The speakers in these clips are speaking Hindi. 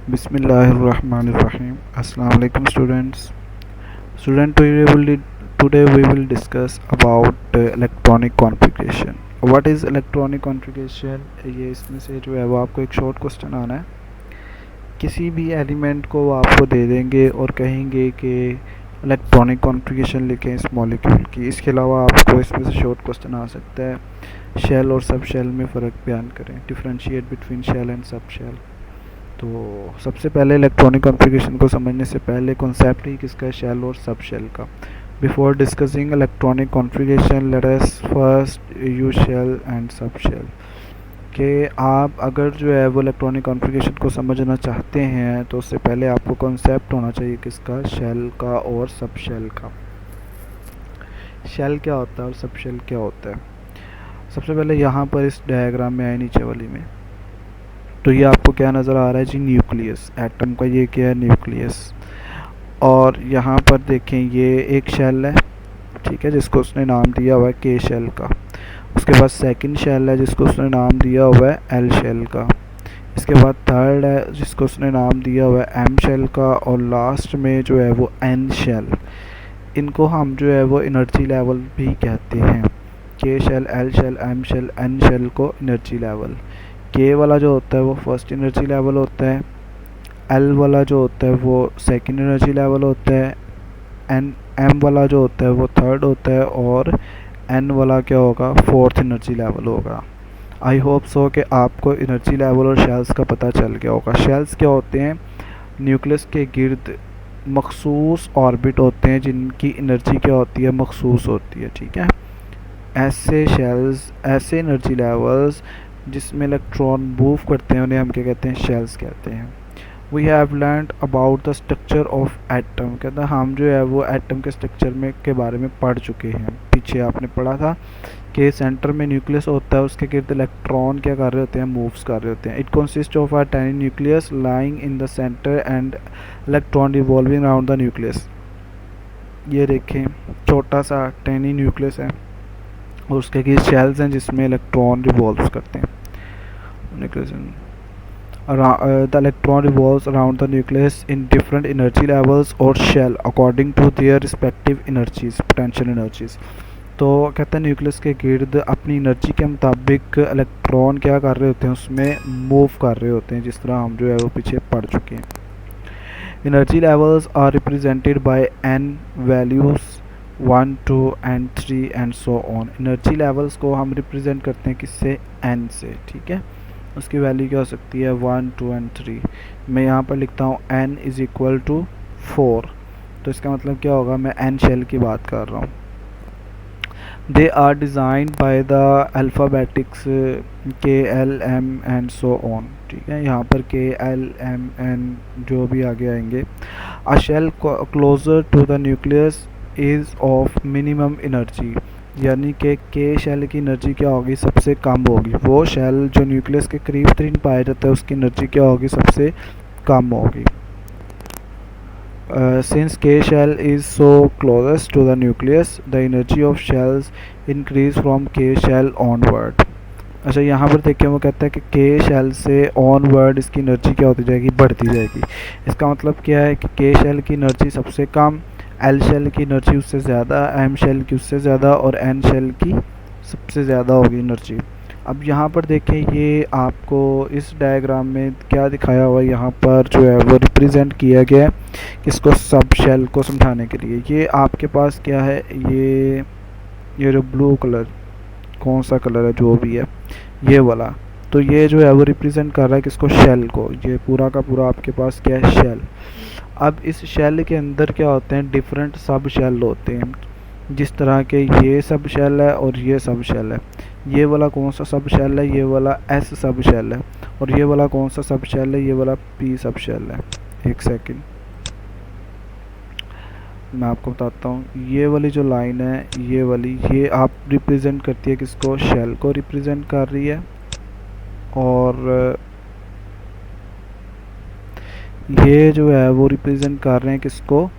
Bismillahirrahmanirrahim. Assalamu alaikum students. Today we will discuss about electronic configuration. What is electronic configuration? ये इसमें से जो है वो आपको एक शॉर्ट क्वेश्चन आना है. किसी भी एलिमेंट को वो आपको दे देंगे और कहेंगे कि इलेक्ट्रॉनिक कॉन्फ़िगरेशन लिखें इस मॉलिक्यूल की. इसके अलावा आपको इसमें से शॉर्ट क्वेश्चन आ सकता है, शेल और सब शेल में फ़र्क बयान करें, differentiate between shell and sub shell. तो सबसे पहले इलेक्ट्रॉनिक कॉन्फ़िगरेशन को समझने से पहले कॉन्सेप्ट ही किसका है, शेल और सब शेल का. Before discussing electronic configuration let us first use shell and sub shell. कि आप अगर जो है वो इलेक्ट्रॉनिक कॉन्फ़िगरेशन को समझना चाहते हैं तो उससे पहले आपको कॉन्सेप्ट होना चाहिए किसका, शेल का और सब शेल का. शेल क्या होता है और सब शेल क्या होता है. सबसे पहले यहाँ पर इस डायग्राम में आए नीचे वाली में, तो ये आपको क्या नज़र आ रहा है जी, न्यूक्लियस. एटम का ये क्या है, न्यूक्लियस. और यहाँ पर देखें ये एक शेल है, ठीक है, जिसको उसने नाम दिया हुआ है के शेल का. उसके बाद सेकंड शेल है जिसको उसने नाम दिया हुआ है एल शेल का. इसके बाद थर्ड है जिसको उसने नाम दिया हुआ है एम शेल का. और लास्ट में जो है वो एन शेल. इनको हम जो है वो एनर्जी लेवल भी कहते हैं. K shell, L shell, M shell, N shell को एनर्जी लेवल. के वाला जो होता है वो फर्स्ट एनर्जी लेवल होता है, एल वाला जो होता है वो सेकंड एनर्जी लेवल होता है, एन एम वाला जो होता है वो थर्ड होता है, और एन वाला क्या होगा, फोर्थ एनर्जी लेवल होगा. आई होप सो कि आपको एनर्जी लेवल और शेल्स का पता चल गया होगा. शेल्स क्या होते हैं, न्यूक्लियस के गिर्द मखसूस ऑर्बिट होते हैं जिनकी एनर्जी क्या होती है, मखसूस होती है, ठीक है. ऐसे शेल्स, ऐसे एनर्जी लेवल्स जिसमें इलेक्ट्रॉन मूव करते हैं उन्हें हम क्या कहते हैं, शेल्स कहते हैं. We have learned about the structure of atom. कहता है हम जो है वो एटम के स्ट्रक्चर में के बारे में पढ़ चुके हैं. पीछे आपने पढ़ा था कि सेंटर में न्यूक्लियस होता है, उसके गिर्द इलेक्ट्रॉन क्या कर रहे होते हैं, मूव्स कर रहे होते हैं. It consist of a tiny nucleus lying in the centre and electron revolving around the nucleus. ये देखें छोटा सा टाइनी न्यूक्लियस है और उसके गिर्द शेल्स हैं जिसमें इलेक्ट्रॉन रिवॉल्व करते हैं. The electron revolves around the nucleus in different energy levels or shell according to their respective energies, potential energies. तो कहते हैं न्यूक्लियस के गिर्द अपनी एनर्जी के मुताबिक इलेक्ट्रॉन क्या कर रहे होते हैं, उसमें मूव कर रहे होते हैं, जिस तरह हम जो है वो पीछे पढ़ चुके हैं. Energy levels are represented by N values 1, 2 and 3 and so on. Energy levels को हम रिप्रेजेंट करते हैं किससे, एन से, ठीक है. उसकी वैल्यू क्या हो सकती है, 1, 2 and 3. मैं यहाँ पर लिखता हूँ n इज़ इक्वल टू 4. तो इसका मतलब क्या होगा, मैं n शेल की बात कर रहा हूँ. They are designed by the alphabetics K L M and so on, ठीक है. यहाँ पर के एल एम एन जो भी आगे आएंगे. A shell closer to the nucleus is of minimum energy. यानी कि के शेल की एनर्जी क्या होगी, सबसे कम होगी. वो शेल जो न्यूक्लियस के करीब तरीन पाया जाता है उसकी एनर्जी क्या होगी, सबसे कम होगी. Since K shell is so closest to the nucleus, the energy of shells increase from K shell onward. अच्छा, यहाँ पर देखिए वो कहता है कि K शेल से ऑनवर्ड इसकी एनर्जी क्या होती जाएगी, बढ़ती जाएगी. इसका मतलब क्या है कि K शेल की एनर्जी सबसे कम, L शेल की एनर्जी उससे ज़्यादा, M शेल की उससे ज़्यादा और N शेल की सबसे ज़्यादा होगी एनर्जी. अब यहाँ पर देखें ये आपको इस डायग्राम में क्या दिखाया हुआ है, यहाँ पर जो है वो रिप्रेजेंट किया गया है किसको, सब शेल को समझाने के लिए. ये आपके पास क्या है, ये जो ब्लू कलर, कौन सा कलर है जो भी है, ये वाला. तो ये जो है वो रिप्रेजेंट कर रहा है किसको, शेल को. ये पूरा का पूरा आपके पास क्या है, शेल. अब इस शेल के अंदर क्या होते हैं, डिफरेंट सब शेल होते हैं. जिस तरह के ये सब शेल है और ये सब शेल है. ये वाला कौन सा सब शेल है, ये वाला एस सब शेल है. और ये वाला कौन सा सब शेल है, ये वाला पी सब शेल है. एक सेकंड मैं आपको बताता हूँ. ये वाली जो लाइन है, ये वाली, ये आप रिप्रेजेंट करती है किसको, शेल को रिप्रेजेंट कर रही है. और ये जो है वो रिप्रेजेंट कर रहे हैं किसको,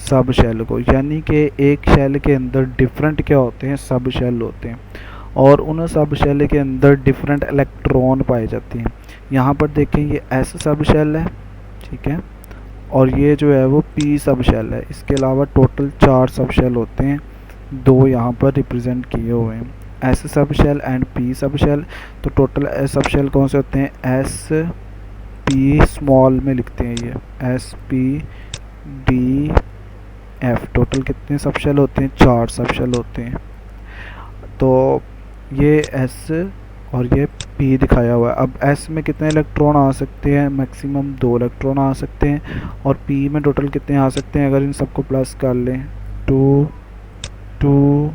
सब शेल को. यानी कि एक शेल के अंदर डिफरेंट क्या होते हैं, सब शेल होते हैं. और उन सब शेल के अंदर डिफरेंट इलेक्ट्रॉन पाए जाते हैं. यहाँ पर देखें ये एस सब शेल है, ठीक है। और ये जो है वो पी सब शेल है। इसके अलावा टोटल 4 सब शेल होते हैं, 2 यहाँ पर रिप्रेजेंट किए हुए हैं, S sub shell and P sub shell. तो टोटल एस सब शेल कौन से होते हैं, एस पी स्मॉल में लिखते हैं ये, S P D F. Total कितने सब शेल होते हैं, 4 सब शेल होते हैं। तो ये एस और ये पी दिखाया हुआ है। अब एस में कितने इलेक्ट्रॉन आ सकते हैं, मैक्सिमम 2 इलेक्ट्रॉन आ सकते हैं। और पी में टोटल कितने आ सकते हैं, अगर इन सबको प्लस कर लें, 2 2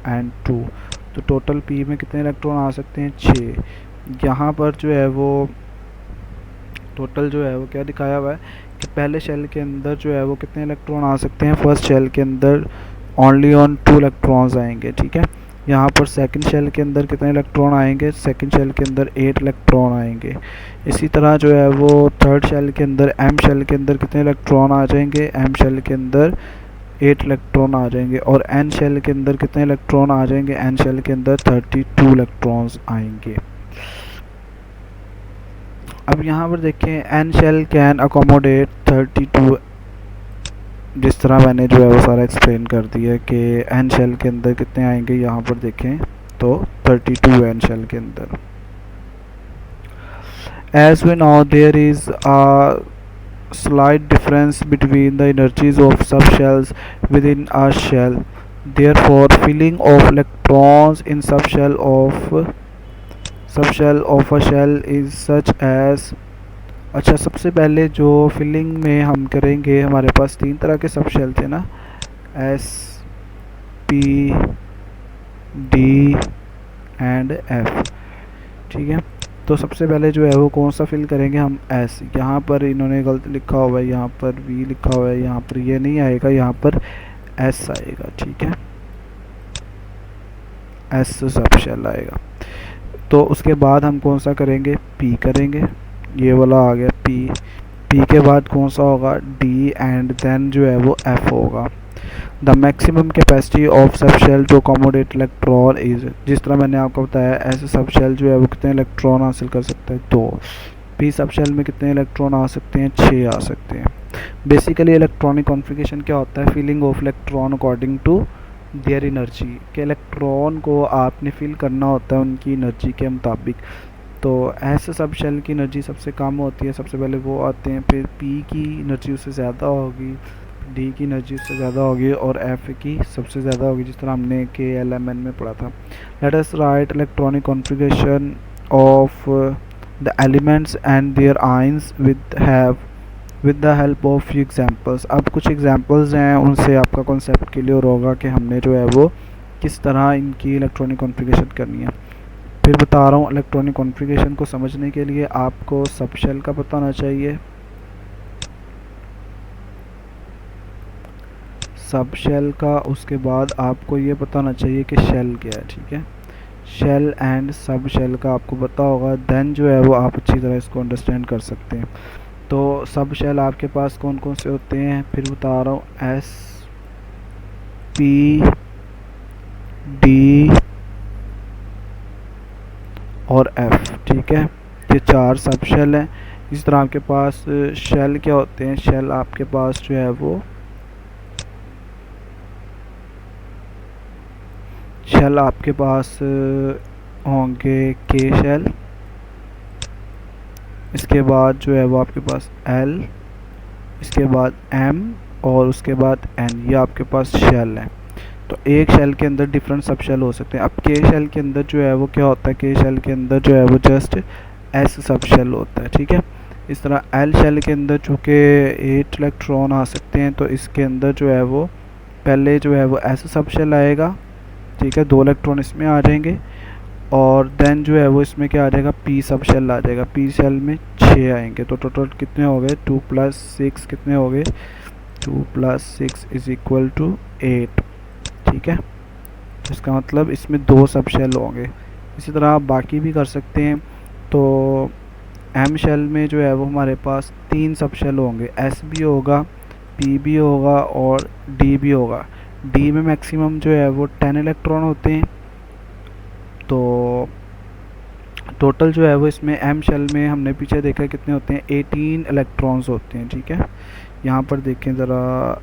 एंड 2, तो टोटल पी में कितने इलेक्ट्रॉन आ सकते हैं, 6। यहाँ पर जो है वो टोटल जो है वो क्या दिखाया हुआ है कि पहले शेल के अंदर जो है वो कितने इलेक्ट्रॉन आ सकते हैं, फर्स्ट शेल के अंदर ओनली ऑन 2 इलेक्ट्रॉन्स आएंगे, ठीक है। यहाँ पर सेकंड शेल के अंदर कितने इलेक्ट्रॉन आएंगे, सेकंड शेल के अंदर 8 इलेक्ट्रॉन आएंगे। इसी तरह जो है वो थर्ड शेल के अंदर, एम शेल के अंदर कितने इलेक्ट्रॉन आ जाएंगे, एम शेल के अंदर 8 इलेक्ट्रॉन आ जाएंगे। और एन शेल के अंदर कितने इलेक्ट्रॉन आ जाएंगे, एन शेल के अंदर 32 इलेक्ट्रॉन्स आएंगे। अब यहाँ पर देखें, एन शेल कैन अकोमोडेट 32, जिस तरह मैंने जो है वो सारा एक्सप्लेन कर दिया कि एन शेल के अंदर कितने आएंगे। यहाँ पर देखें तो 32 एन शेल के अंदर। As we now there is a slight difference between the energies of subshells within a shell. Therefore, filling of electrons in subshell of a shell is such as। अच्छा, सबसे पहले जो फिलिंग में हम करेंगे, हमारे पास 3 तरह के सब शेल थे ना, S P D and F, ठीक है। तो सबसे पहले जो है वो कौन सा फिल करेंगे हम, एस। यहाँ पर इन्होंने गलत लिखा हुआ है, यहाँ पर वी लिखा हुआ है, यहाँ पर ये नहीं आएगा, यहाँ पर एस आएगा, ठीक है, एस सब शेल आएगा। तो उसके बाद हम कौन सा करेंगे, पी करेंगे, ये वाला आ गया पी। पी के बाद कौन सा होगा, डी एंड देन जो है वो एफ होगा। The maximum capacity of sub shell to accommodate electron is, जिस तरह मैंने आपको बताया, ऐसे सब शेल जो है वो कितने इलेक्ट्रॉन हासिल कर सकता है, 2। पी सब शेल में कितने इलेक्ट्रॉन आ सकते हैं, 6 आ सकते हैं। बेसिकली इलेक्ट्रॉनिक कॉन्फ़िगरेशन क्या होता है, filling of electron according to their energy, के इलेक्ट्रॉन को आपने फिल करना होता है उनकी एनर्जी के मुताबिक। तो ऐसे सब शेल की एनर्जी सबसे कम होती है, सबसे पहले वो आते हैं, फिर पी की एनर्जी उससे ज़्यादा होगी, डी की एनर्जी उससे ज़्यादा होगी, और एफ की सबसे ज़्यादा होगी, जिस तरह हमने के एल एम एन में पढ़ा था। Let us write electronic configuration of the elements and their ions with the help of few examples. अब कुछ एग्जांपल्स हैं, उनसे आपका कॉन्सेप्ट क्लियर होगा कि हमने जो है वो किस तरह इनकी इलेक्ट्रॉनिक कॉन्फ़िगरेशन करनी है। फिर बता रहा हूँ, इलेक्ट्रॉनिक कॉन्फ़िगरेशन को समझने के लिए आपको सब शेल का पता होना चाहिए, सब शेल का। उसके बाद आपको ये पता होना चाहिए कि शेल क्या है, ठीक है, शेल एंड सब शेल का आपको पता होगा, देन जो है वो आप अच्छी तरह इसको अंडरस्टैंड कर सकते हैं। तो सब शेल आपके पास कौन कौन से होते हैं, फिर बता रहा हूँ, एस पी डी और एफ, ठीक है, ये 4 सब शेल हैं। इस तरह आपके पास शेल क्या होते हैं, शेल आपके पास जो है वो शेल आपके पास होंगे के शेल, इसके बाद जो है वो आपके पास एल, इसके बाद एम, और उसके बाद एन, ये आपके पास शेल है। तो एक शेल के अंदर डिफरेंट सब शेल हो सकते हैं। अब के शेल के अंदर जो है वो क्या होता है, के शेल के अंदर जो है वो जस्ट एस सब शेल होता है, ठीक है। इस तरह एल शेल के अंदर चूँकि 8 इलेक्ट्रॉन आ सकते हैं, तो इसके अंदर जो है वो पहले जो है वो एस सब शेल आएगा, ठीक है, 2 इलेक्ट्रॉन इसमें आ जाएंगे, और देन जो है वो इसमें क्या आ जाएगा, पी सब शेल आ जाएगा, पी शेल में 6 आएंगे। तो टोटल कितने हो गए, 2 + 6 कितने हो गए, 2 + 6 = 8, ठीक है। इसका मतलब इसमें 2 सब शेल होंगे। इसी तरह आप बाकी भी कर सकते हैं। तो एम शेल में जो है वो हमारे पास 3 सब शेल होंगे, एस भी होगा, पी भी होगा, और डी भी होगा। डी में मैक्सिमम जो है वो 10 इलेक्ट्रॉन होते हैं। तो टोटल जो है वो इसमें एम शेल में हमने पीछे देखा कितने होते हैं, 18 इलेक्ट्रॉन्स होते हैं। ठीक है, यहाँ पर देखें ज़रा,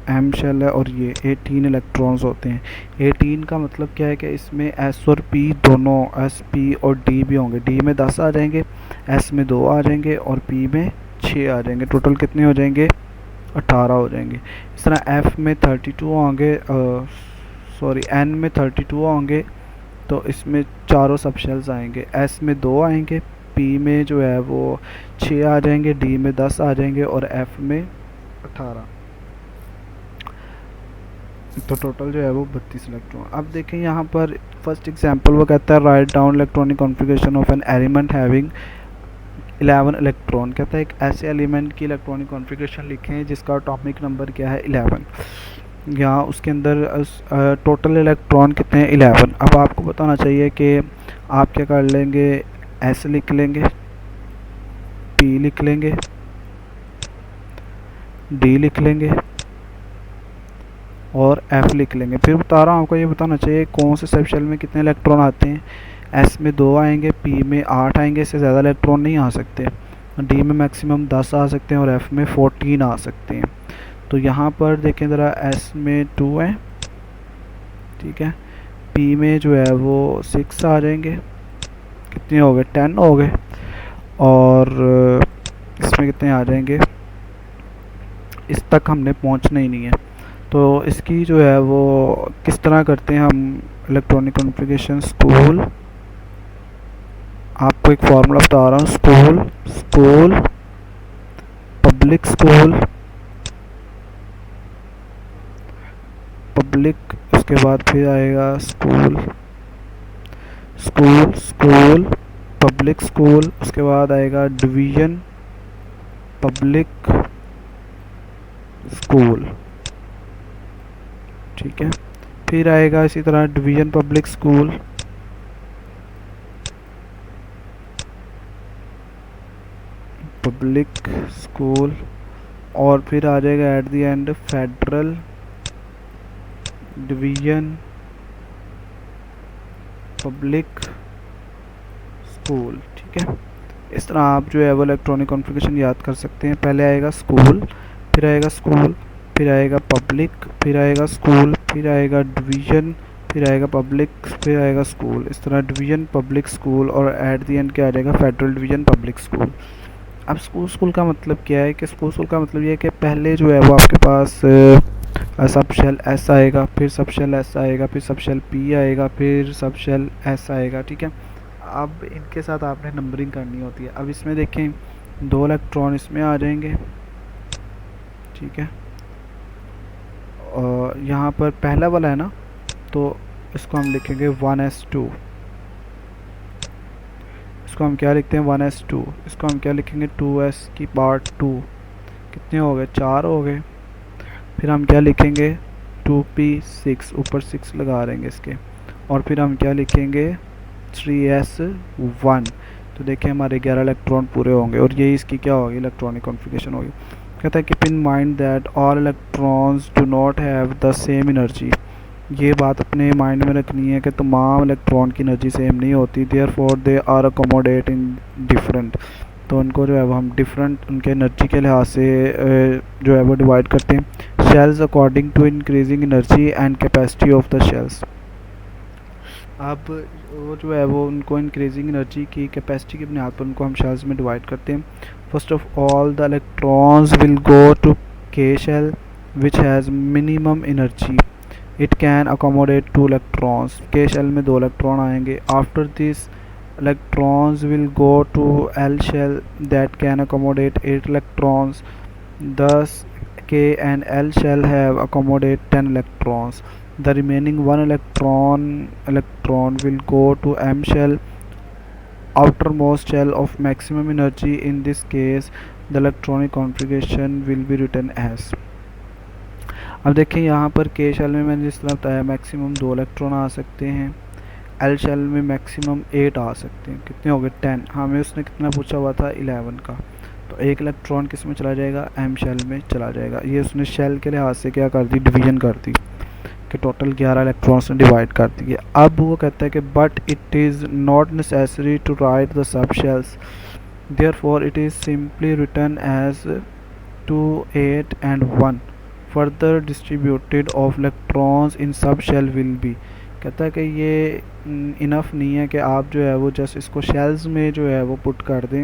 एम शेल है और ये 18 इलेक्ट्रॉन्स होते हैं। 18 का मतलब क्या है कि इसमें एस और पी दोनों, एस पी और डी भी होंगे। डी में 10 आ जाएंगे, एस में 2 आ जाएंगे और पी में 6 आ जाएंगे। टोटल कितने हो जाएंगे, 18 हो जाएंगे। इस तरह एफ में 32 होंगे, सॉरी एन में 32 होंगे, तो इसमें चारों सब शेल्स आएंगे। एस में 2 आएंगे, पी में जो है वो 6 आ जाएंगे, डी में 10 आ जाएंगे और एफ में 18। तो टोटल जो है वो 32 इलेक्ट्रॉन। अब देखें यहाँ पर फर्स्ट एग्जांपल वो कहता है write down electronic configuration of an element having 11 electron. कहता है एक ऐसे एलिमेंट की इलेक्ट्रॉनिक कॉन्फ़िगरेशन लिखें जिसका एटॉमिक नंबर क्या है, 11। यहाँ उसके अंदर टोटल इलेक्ट्रॉन कितने हैं, 11। अब आपको बताना चाहिए कि आप क्या कर लेंगे, एस लिख लेंगे, पी लिख लेंगे, डी लिख लेंगे और एफ लिख लेंगे। फिर बता रहा हूँ आपको ये बताना चाहिए कौन से सब शेल में कितने इलेक्ट्रॉन आते हैं। एस में 2 आएंगे, पी में 8 आएंगे, इससे ज़्यादा इलेक्ट्रॉन नहीं आ सकते। डी में मैक्सिमम 10 आ सकते हैं और एफ में 14 आ सकते हैं। तो यहाँ पर देखें ज़रा, एस में 2 है, ठीक है, पी में जो है वो 6 आ जाएंगे, कितने हो गए, 10 हो गए, और इसमें कितने आ जाएंगे, इस तक हमने पहुँचना ही नहीं है। तो इसकी जो है वो किस तरह करते हैं हम इलेक्ट्रॉनिक कॉन्फ़िगरेशन। स्कूल, आपको एक फार्मूला बता रहा हूँ, स्कूल, पब्लिक स्कूल, उसके बाद फिर आएगा स्कूल, पब्लिक स्कूल, उसके बाद आएगा डिवीज़न पब्लिक स्कूल। ठीक है, फिर आएगा इसी तरह डिवीज़न पब्लिक स्कूल, और फिर आ जाएगा at the end federal division public school. ठीक है, इस तरह आप जो है वो इलेक्ट्रॉनिक कॉन्फ़िगरेशन याद कर सकते हैं। पहले आएगा स्कूल, फिर आएगा स्कूल, फिर आएगा पब्लिक, फिर आएगा स्कूल, फिर आएगा डिवीज़न, फिर आएगा पब्लिक, फिर आएगा स्कूल। इस तरह डिवीज़न पब्लिक स्कूल और एट द एंड क्या आ जाएगा, फेडरल डिवीज़न पब्लिक स्कूल। अब स्कूल का मतलब क्या है कि स्कूल का मतलब ये है कि पहले जो है वो आपके पास सब शेल एस आएगा, फिर सब शेल एस आएगा, फिर सब शेल पी आएगा, फिर सब शेल एस आएगा। ठीक है, अब इनके साथ आपने नंबरिंग करनी होती है। अब इसमें देखें 2 इलेक्ट्रॉन इसमें आ जाएंगे। ठीक है, और यहाँ पर पहला वाला है ना, तो इसको हम लिखेंगे 1s2। इसको हम क्या लिखते हैं, 1s2। इसको हम क्या लिखेंगे, 2s की पार्ट 2। कितने हो गए, 4 हो गए। फिर हम क्या लिखेंगे, 2p6, ऊपर 6 लगा देंगे इसके, और फिर हम क्या लिखेंगे, 3s1। तो देखिए हमारे 11 इलेक्ट्रॉन पूरे होंगे और यही इसकी क्या होगी, इलेक्ट्रॉनिक कॉन्फ़िगरेशन होगी। कहता है keep in mind that all electrons do not have the same energy. ये बात अपने माइंड में रखनी है कि तमाम इलेक्ट्रॉन की एनर्जी सेम नहीं होती। Therefore they are accommodate in different. तो उनको जो है वो हम डिफरेंट उनके एनर्जी के लिहाज से जो है वो डिवाइड करते हैं। Shells according to increasing energy and capacity of the shells. अब वो जो है वो उनको इंक्रीजिंग एनर्जी की कैपेसिटी की बुनियाद पर उनको हम शेल्स में डिवाइड करते हैं। First of all the electrons will go to K shell which has minimum energy. It can accommodate 2 electrons. K shell में 2 इलेक्ट्रॉन आएंगे। After this electrons will go to L shell that can accommodate 8 electrons. Thus K and L shell have accommodate 10 electrons. The remaining 1 electron will go to M shell, outermost shell of maximum energy. In this case the electronic configuration will be written as। अब देखें यहाँ पर के शेल में मैंने जिस तरह बताया मैक्सिमम 2 इलेक्ट्रॉन आ सकते हैं। एल शेल में मैक्सिमम 8 आ सकते हैं। कितने हो गए, 10। हमें उसने कितना पूछा हुआ था, 11 का। तो 1 इलेक्ट्रॉन किस में चला जाएगा, एम शेल में चला जाएगा। ये उसने शेल के लिहाज से क्या कर दी, डिवीज़न कर दी। कि टोटल 11 इलेक्ट्रॉन्स ने डिवाइड कर दिए। अब वो कहता है कि but it is not necessary to write the sub shells, therefore it is simply written as 2, 8 and 1 further distributed of electrons in sub shell will be। कहता है कि ये इनफ नहीं है कि आप जो है वो जस्ट इसको शेल्स में जो है वो पुट कर दें,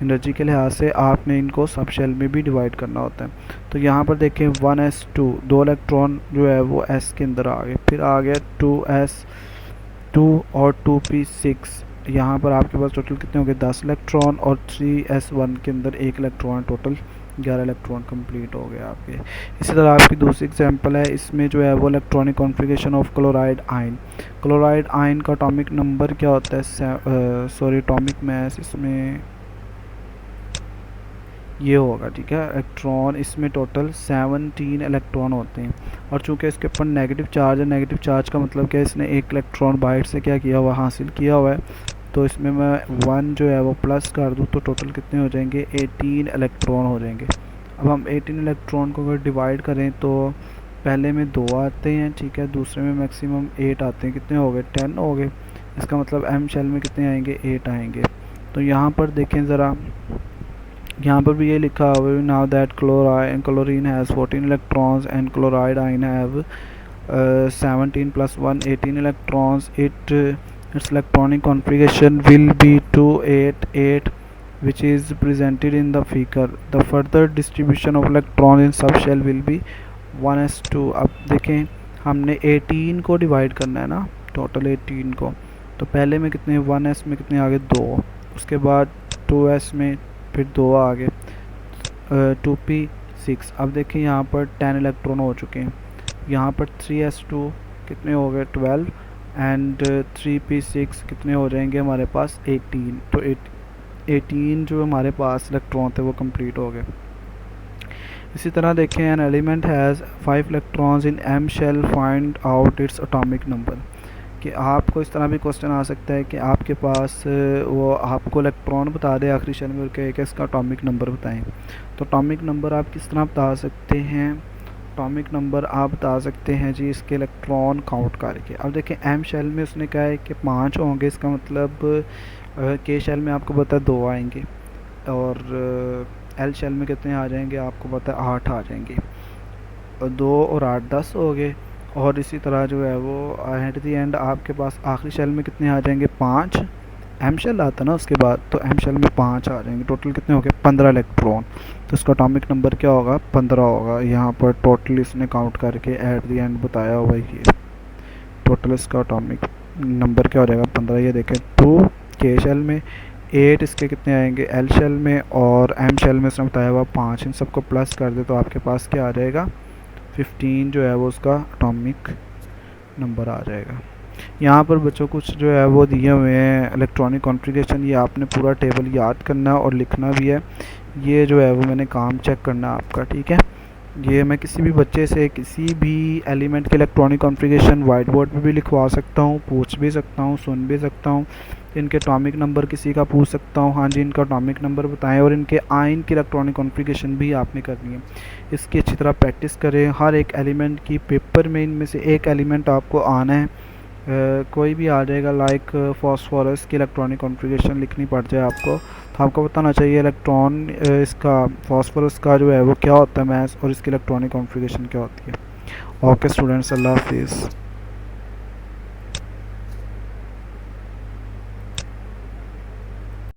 एनर्जी के लिहाज से आपने इनको सब शेल में भी डिवाइड करना होता है। तो यहाँ पर देखें 1s2 दो इलेक्ट्रॉन जो है वो s के अंदर आ गए, फिर आ गया 2s2 और 2p6, यहाँ पर आपके पास टोटल कितने हो गए 10 इलेक्ट्रॉन, और 3s1 के अंदर एक इलेक्ट्रॉन, टोटल 11 इलेक्ट्रॉन कंप्लीट हो गए आपके। इसी तरह आपकी दूसरी एग्जांपल है, इसमें जो है वो electronic configuration of chloride ion. Chloride ion का एटॉमिक नंबर क्या होता है, सॉरी एटॉमिक मास इसमें ये होगा, ठीक है। इलेक्ट्रॉन इसमें टोटल 17 इलेक्ट्रॉन होते हैं, और चूंकि इसके ऊपर नेगेटिव चार्ज है, नेगेटिव चार्ज का मतलब क्या है, इसने एक इलेक्ट्रॉन बाहर से क्या किया हुआ हासिल किया हुआ है, तो इसमें मैं 1 जो है वो प्लस कर दूँ तो टोटल कितने हो जाएंगे 18 इलेक्ट्रॉन हो जाएंगे। अब हम 18 इलेक्ट्रॉन को अगर डिवाइड करें तो पहले में 2 आते हैं, ठीक है, दूसरे में मैक्सिमम 8 आते हैं, कितने हो गए 10 हो गए। इसका मतलब एम शेल में कितने आएंगे 8 आएंगे। तो यहाँ पर देखें ज़रा, यहाँ पर भी ये लिखा हुआ है now that chlorine has 14 electrons and chloride ion have 17 + 1 18 electrons, its electronic configuration will be 288 which is presented in the figure. The further distribution of electrons in subshell will be 1s2। अब देखें हमने 18 को डिवाइड करना है ना, टोटल 18 को, तो पहले में कितने 1s में कितने आ गए 2, उसके बाद 2s में फिर 2 आ गए, 2p6। अब देखें यहाँ पर 10 इलेक्ट्रॉन हो चुके हैं, यहाँ पर 3s2 कितने हो गए 12 एंड 3p6 कितने हो जाएंगे हमारे पास 18। तो 18 जो हमारे पास इलेक्ट्रॉन थे वो कंप्लीट हो गए। इसी तरह देखें an element has 5 electrons in M shell, find out its atomic number. कि आपको इस तरह भी क्वेश्चन आ सकता है कि आपके पास वो आपको इलेक्ट्रॉन बता दे आखिरी शेल में कि इसका एटॉमिक नंबर बताएं। तो एटॉमिक नंबर आप किस तरह बता सकते हैं, एटॉमिक नंबर आप बता सकते हैं जी इसके इलेक्ट्रॉन काउंट करके। अब देखें एम शेल में उसने कहा है कि 5 होंगे, इसका मतलब के शेल में आपको पता है 2 आएंगे, और एल शेल में कितने आ जाएंगे आपको पता है 8 आ जाएंगे, और 2 और 8 10 हो गए। और इसी तरह जो है वो एट दी एंड आपके पास आखिरी शेल में कितने आ जाएंगे 5, एम शेल आता ना उसके बाद, तो एम शेल में 5 आ जाएंगे, टोटल कितने हो गए 15 इलेक्ट्रॉन। तो इसका एटॉमिक नंबर क्या होगा 15 होगा। यहाँ पर टोटल इसने काउंट करके एट दी एंड बताया हुआ है, ये टोटल इसका एटॉमिक नंबर क्या हो जाएगा 15। ये देखें 2 के शेल में, 8 इसके कितने आएंगे एल शेल में, और एम शेल में इसने बताया हुआ 5, इन सबको प्लस कर दे तो आपके पास क्या आ जाएगा 15 जो है वो उसका एटॉमिक नंबर आ जाएगा। यहाँ पर बच्चों कुछ जो है वो दिए हुए हैं इलेक्ट्रॉनिक कॉन्फ़िगरेशन, ये आपने पूरा टेबल याद करना और लिखना भी है। ये जो है वो मैंने काम चेक करना आपका, ठीक है। ये मैं किसी भी बच्चे से किसी भी एलिमेंट के इलेक्ट्रॉनिक कॉन्फ़िगरेशन वाइट बोर्ड पे भी लिखवा सकता हूँ, पूछ भी सकता हूँ, सुन भी सकता हूँ, इनके एटॉमिक नंबर किसी का पूछ सकता हूँ, हाँ जी इनका एटॉमिक नंबर बताएं, और इनके आयन की इलेक्ट्रॉनिक कॉन्फ़िगरेशन भी आपने करनी है। इसकी अच्छी तरह प्रैक्टिस करें, हर एक एलिमेंट की पेपर में इनमें से एक एलिमेंट आपको आना है, कोई भी आ जाएगा, लाइक फॉस्फोरस की इलेक्ट्रॉनिक कॉन्फ़िगरेशन लिखनी पड़ जाए आपको, तो आपको बताना चाहिए इलेक्ट्रॉन इसका फॉस्फोरस का जो है वो क्या होता है मैस, और इसकी इलेक्ट्रॉनिक कॉन्फ़िगरेशन क्या होती है। ओके स्टूडेंट्स, अल्लाह हाफिज़।